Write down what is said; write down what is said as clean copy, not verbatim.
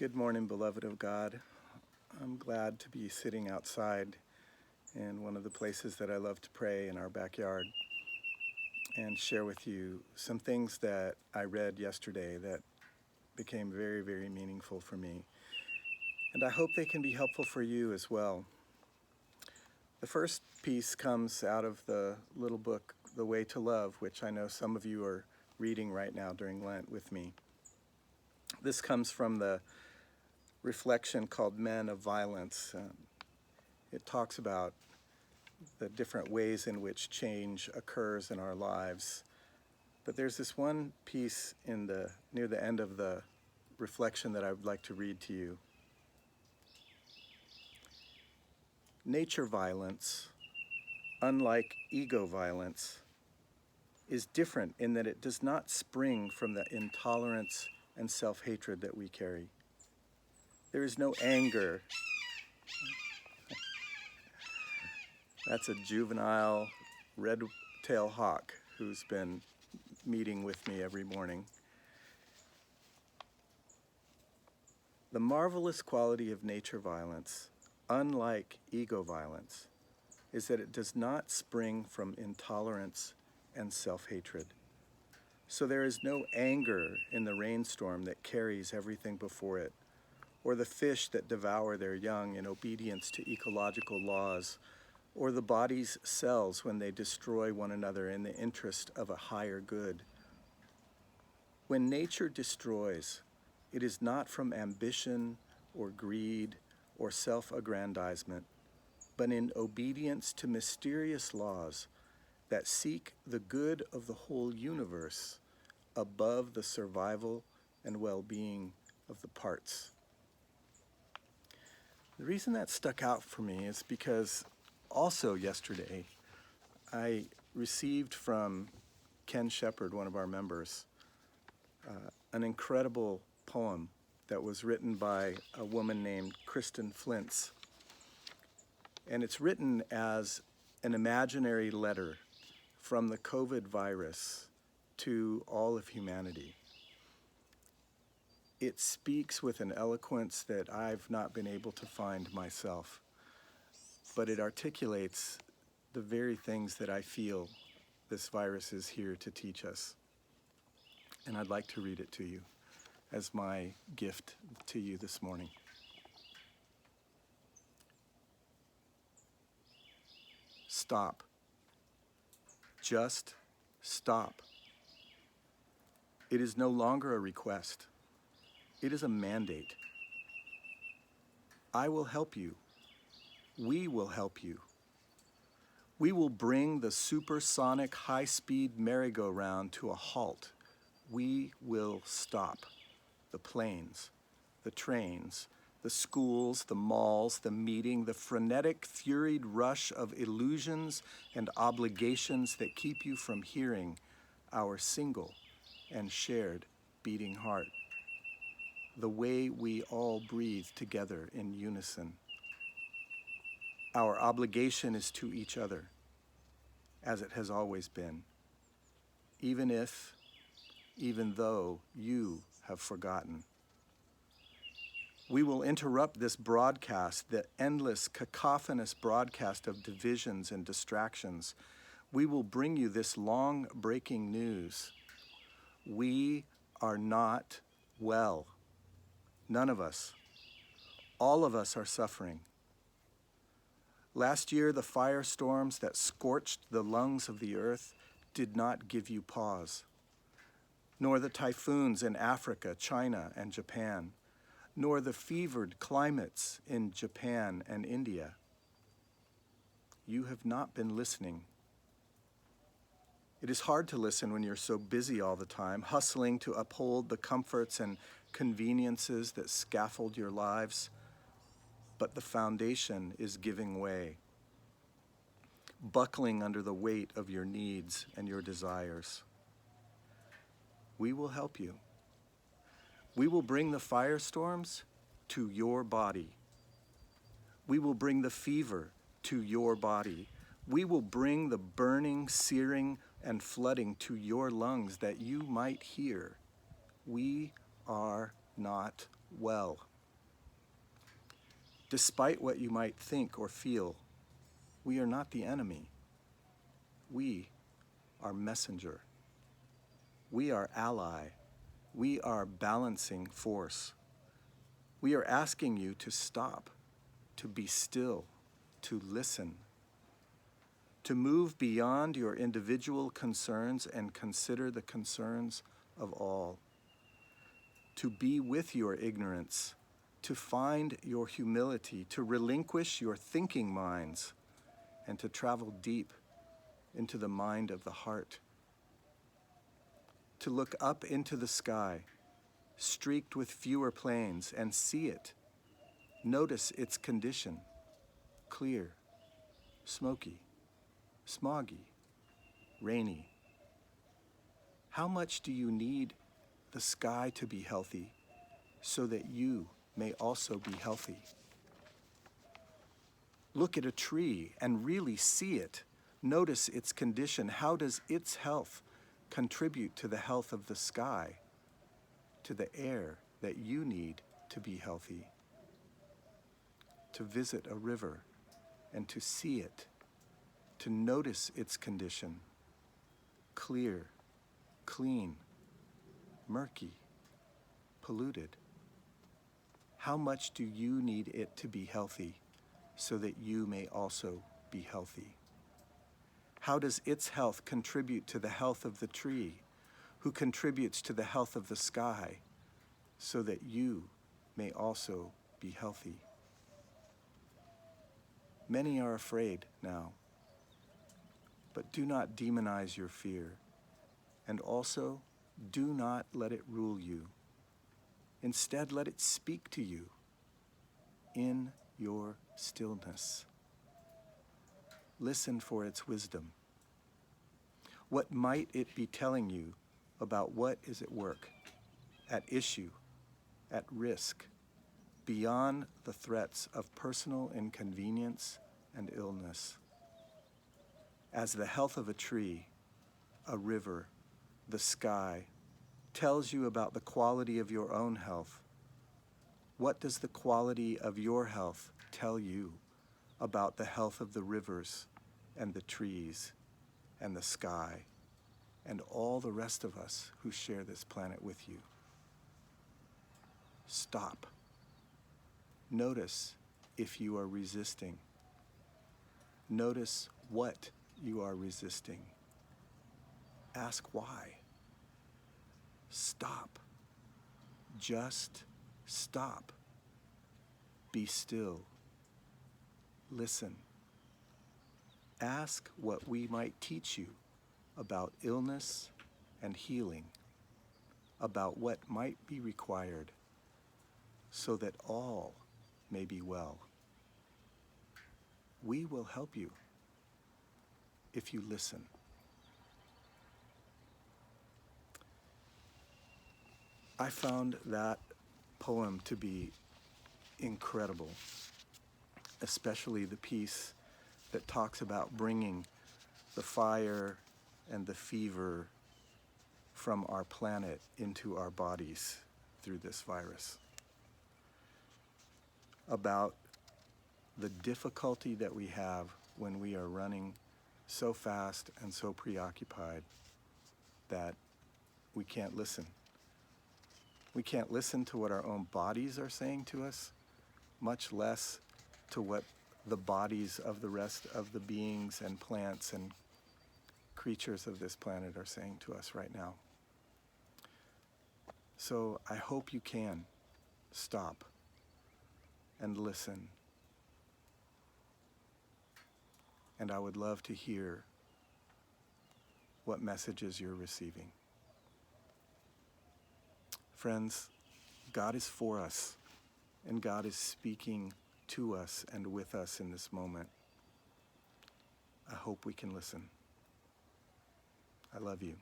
Good morning, beloved of God. I'm glad to be sitting outside in one of the places that I love to pray in our backyard and share with you some things that I read yesterday that became very, very meaningful for me. And I hope they can be helpful for you as well. The first piece comes out of the little book, The Way to Love, which I know some of you are reading right now during Lent with me. This comes from the reflection called Men of Violence. It talks about the different ways in which change occurs in our lives. But there's this one piece near the end of the reflection that I would like to read to you. Nature violence, unlike ego violence, is different in that it does not spring from the intolerance and self-hatred that we carry. There is no anger. That's a juvenile red-tailed hawk who's been meeting with me every morning. The marvelous quality of nature violence, unlike ego violence, is that it does not spring from intolerance and self-hatred. So there is no anger in the rainstorm that carries everything before it, or the fish that devour their young in obedience to ecological laws, or the body's cells when they destroy one another in the interest of a higher good. When nature destroys, it is not from ambition or greed or self-aggrandizement, but in obedience to mysterious laws that seek the good of the whole universe above the survival and well-being of the parts. The reason that stuck out for me is because also yesterday I received from Ken Shepard, one of our members, an incredible poem that was written by a woman named Kristin Flyntz. And it's written as an imaginary letter from the COVID virus to all of humanity. It speaks with an eloquence that I've not been able to find myself, but it articulates the very things that I feel this virus is here to teach us. And I'd like to read it to you as my gift to you this morning. Stop. Just stop. It is no longer a request. It is a mandate. I will help you. We will help you. We will bring the supersonic high-speed merry-go-round to a halt. We will stop the planes, the trains, the schools, the malls, the meeting, the frenetic, furied rush of illusions and obligations that keep you from hearing our single and shared beating heart, the way we all breathe together in unison. Our obligation is to each other, as it has always been, even though you have forgotten. We will interrupt this broadcast, the endless, cacophonous broadcast of divisions and distractions. We will bring you this long breaking news. We are not well. None of us. All of us are suffering. Last year, the firestorms that scorched the lungs of the earth did not give you pause, nor the typhoons in Africa, China, and Japan, nor the fevered climates in Japan and India. You have not been listening. It is hard to listen when you're so busy all the time, hustling to uphold the comforts and conveniences that scaffold your lives, but the foundation is giving way, buckling under the weight of your needs and your desires. We will help you. We will bring the firestorms to your body. We will bring the fever to your body. We will bring the burning, searing, and flooding to your lungs that you might hear. We are not well. Despite what you might think or feel, we are not the enemy. We are messenger. We are ally. We are balancing force. We are asking you to stop, to be still, to listen, to move beyond your individual concerns and consider the concerns of all, to be with your ignorance, to find your humility, to relinquish your thinking minds, and to travel deep into the mind of the heart, to look up into the sky, streaked with fewer planes, and see it. Notice its condition: clear, smoky, smoggy, rainy. How much do you need the sky to be healthy so that you may also be healthy? Look at a tree and really see it. Notice its condition. How does its health contribute to the health of the sky, to the air that you need to be healthy? To visit a river and to see it, to notice its condition: clear, clean, murky, polluted. How much do you need it to be healthy so that you may also be healthy? How does its health contribute to the health of the tree, who contributes to the health of the sky, so that you may also be healthy? Many are afraid now, but do not demonize your fear, and also do not let it rule you. Instead, let it speak to you in your stillness. Listen for its wisdom. What might it be telling you about what is at work, at issue, at risk, beyond the threats of personal inconvenience and illness? As the health of a tree, a river, the sky tells you about the quality of your own health, what does the quality of your health tell you about the health of the rivers and the trees and the sky and all the rest of us who share this planet with you? Stop. Notice if you are resisting. Notice what you are resisting. Ask why. Stop. Just stop. Be still. Listen. Ask what we might teach you about illness and healing, about what might be required so that all may be well. We will help you if you listen. I found that poem to be incredible, especially the piece that talks about bringing the fire and the fever from our planet into our bodies through this virus. About the difficulty that we have when we are running so fast and so preoccupied that we can't listen. We can't listen to what our own bodies are saying to us, much less to what the bodies of the rest of the beings and plants and creatures of this planet are saying to us right now. So I hope you can stop and listen. And I would love to hear what messages you're receiving. Friends, God is for us, and God is speaking to us and with us in this moment. I hope we can listen. I love you.